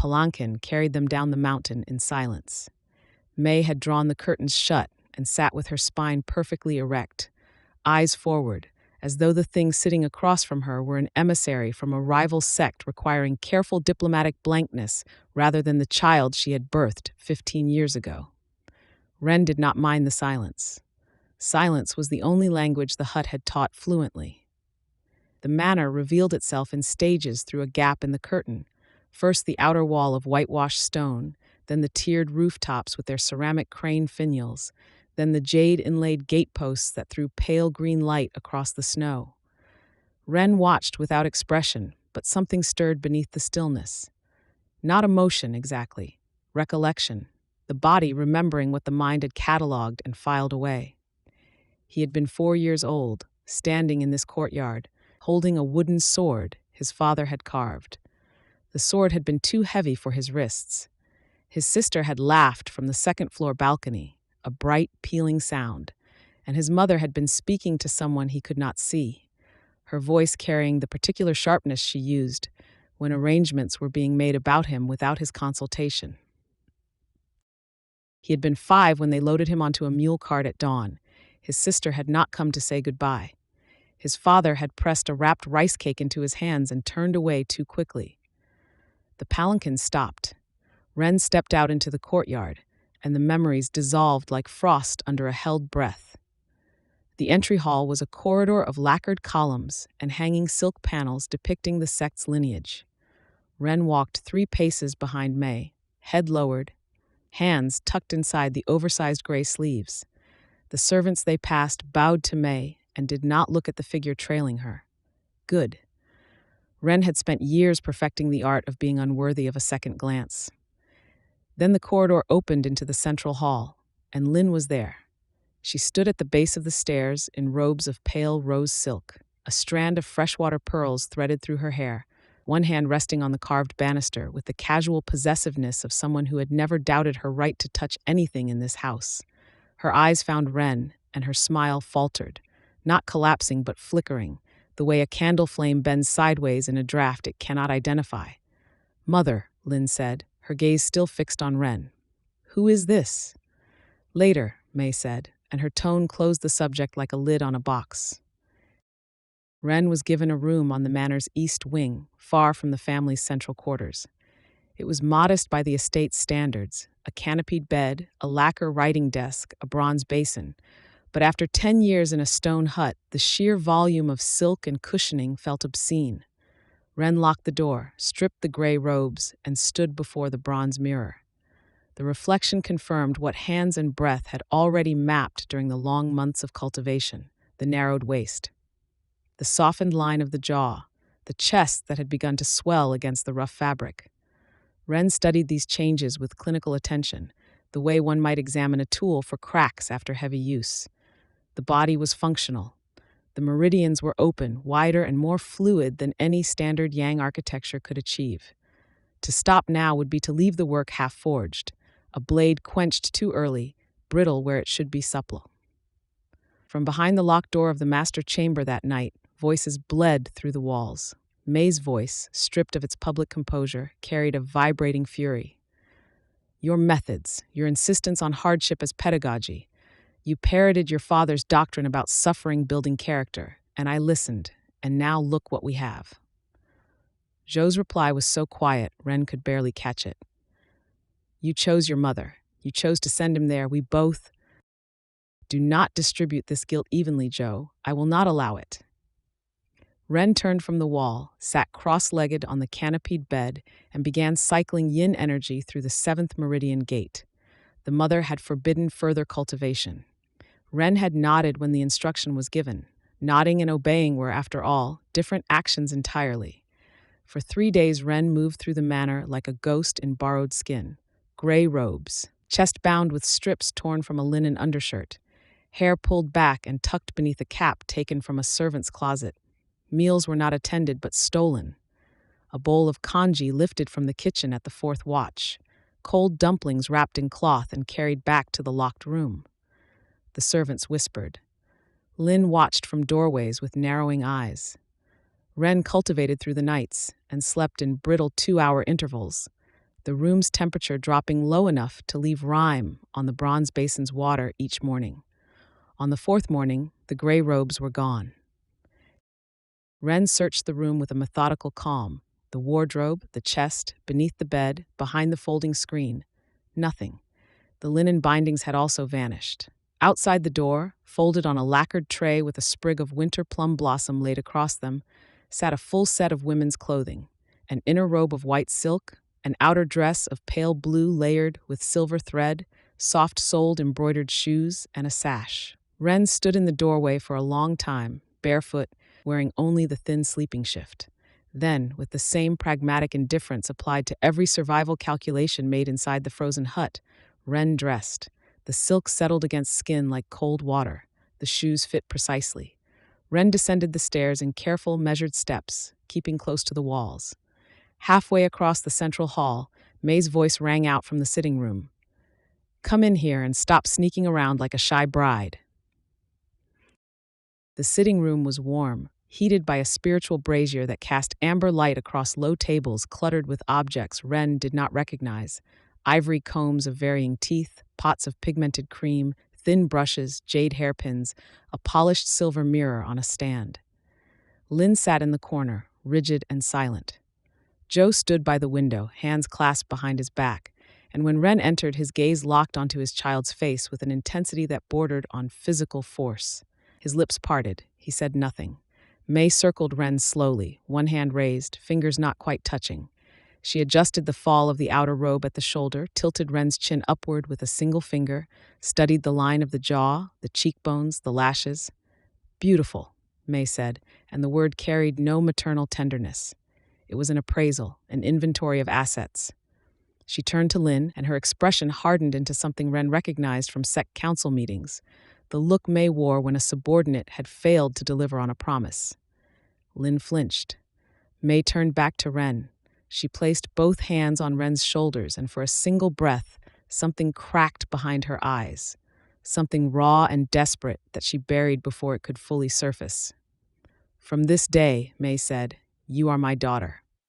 palanquin carried them down the mountain in silence. May had drawn the curtains shut and sat with her spine perfectly erect, eyes forward, as though the thing sitting across from her were an emissary from a rival sect requiring careful diplomatic blankness rather than the child she had birthed 15 years ago. Wren did not mind the silence. Silence was the only language the hut had taught fluently. The manor revealed itself in stages through a gap in the curtain, first the outer wall of whitewashed stone, then the tiered rooftops with their ceramic crane finials, then the jade-inlaid gateposts that threw pale green light across the snow. Wren watched without expression, but something stirred beneath the stillness. Not emotion, exactly. Recollection. The body remembering what the mind had catalogued and filed away. He had been 4 years old, standing in this courtyard, holding a wooden sword his father had carved. The sword had been too heavy for his wrists. His sister had laughed from the second-floor balcony, a bright, pealing sound, and his mother had been speaking to someone he could not see, her voice carrying the particular sharpness she used when arrangements were being made about him without his consultation. He had been 5 when they loaded him onto a mule cart at dawn. His sister had not come to say goodbye. His father had pressed a wrapped rice cake into his hands and turned away too quickly. The palanquin stopped. Wren stepped out into the courtyard, and the memories dissolved like frost under a held breath. The entry hall was a corridor of lacquered columns and hanging silk panels depicting the sect's lineage. Wren walked 3 paces behind May, head lowered, hands tucked inside the oversized gray sleeves. The servants they passed bowed to May and did not look at the figure trailing her. Good. Wren had spent years perfecting the art of being unworthy of a second glance. Then the corridor opened into the central hall, and Lynn was there. She stood at the base of the stairs in robes of pale rose silk, a strand of freshwater pearls threaded through her hair, one hand resting on the carved banister with the casual possessiveness of someone who had never doubted her right to touch anything in this house. Her eyes found Wren, and her smile faltered, not collapsing but flickering, the way a candle flame bends sideways in a draught it cannot identify. "Mother," Lynn said, her gaze still fixed on Wren. "Who is this?" "Later," May said, and her tone closed the subject like a lid on a box. Wren was given a room on the manor's east wing, far from the family's central quarters. It was modest by the estate's standards, a canopied bed, a lacquer writing desk, a bronze basin. But after 10 years in a stone hut, the sheer volume of silk and cushioning felt obscene. Wren locked the door, stripped the gray robes, and stood before the bronze mirror. The reflection confirmed what hands and breath had already mapped during the long months of cultivation: the narrowed waist, the softened line of the jaw, the chest that had begun to swell against the rough fabric. Wren studied these changes with clinical attention, the way one might examine a tool for cracks after heavy use. The body was functional. The meridians were open, wider, and more fluid than any standard Yang architecture could achieve. To stop now would be to leave the work half-forged, a blade quenched too early, brittle where it should be supple. From behind the locked door of the master chamber that night, voices bled through the walls. May's voice, stripped of its public composure, carried a vibrating fury. "Your methods, your insistence on hardship as pedagogy. You parroted your father's doctrine about suffering building character, and I listened, and now look what we have." Joe's reply was so quiet, Wren could barely catch it. "You chose your mother. You chose to send him there. We both—" "Do not distribute this guilt evenly, Joe. I will not allow it." Wren turned from the wall, sat cross-legged on the canopied bed, and began cycling yin energy through the 7th meridian gate. The mother had forbidden further cultivation. Wren had nodded when the instruction was given. Nodding and obeying were, after all, different actions entirely. For 3 days Wren moved through the manor like a ghost in borrowed skin. Gray robes, chest bound with strips torn from a linen undershirt, hair pulled back and tucked beneath a cap taken from a servant's closet. Meals were not attended but stolen. A bowl of congee lifted from the kitchen at the 4th watch. Cold dumplings wrapped in cloth and carried back to the locked room. The servants whispered. Lynn watched from doorways with narrowing eyes. Wren cultivated through the nights and slept in brittle 2-hour intervals. the room's temperature dropping low enough to leave rime on the bronze basin's water each morning. On the fourth morning, the gray robes were gone. Wren searched the room with a methodical calm. The wardrobe, the chest, beneath the bed, behind the folding screen. Nothing. The linen bindings had also vanished. Outside the door, folded on a lacquered tray with a sprig of winter plum blossom laid across them, sat a full set of women's clothing: an inner robe of white silk, an outer dress of pale blue layered with silver thread, soft-soled embroidered shoes, and a sash. Wren stood in the doorway for a long time, barefoot, wearing only the thin sleeping shift. Then, with the same pragmatic indifference applied to every survival calculation made inside the frozen hut, Wren dressed. The silk settled against skin like cold water. The shoes fit precisely. Wren descended the stairs in careful, measured steps, keeping close to the walls. Halfway across the central hall, May's voice rang out from the sitting room. "Come in here and stop sneaking around like a shy bride." The sitting room was warm, heated by a spiritual brazier that cast amber light across low tables cluttered with objects Wren did not recognize: ivory combs of varying teeth, pots of pigmented cream, thin brushes, jade hairpins, a polished silver mirror on a stand. Lynn sat in the corner, rigid and silent. Joe stood by the window, hands clasped behind his back, and when Wren entered, his gaze locked onto his child's face with an intensity that bordered on physical force. His lips parted. He said nothing. May circled Wren slowly, one hand raised, fingers not quite touching. She adjusted the fall of the outer robe at the shoulder, tilted Wren's chin upward with a single finger, studied the line of the jaw, the cheekbones, the lashes. "Beautiful," May said, and the word carried no maternal tenderness. It was an appraisal, an inventory of assets. She turned to Lynn, and her expression hardened into something Wren recognized from sect council meetings, the look May wore when a subordinate had failed to deliver on a promise. Lynn flinched. May turned back to Wren. She placed both hands on Wren's shoulders, and for a single breath, something cracked behind her eyes, something raw and desperate that she buried before it could fully surface. "From this day," May said, "you are my daughter."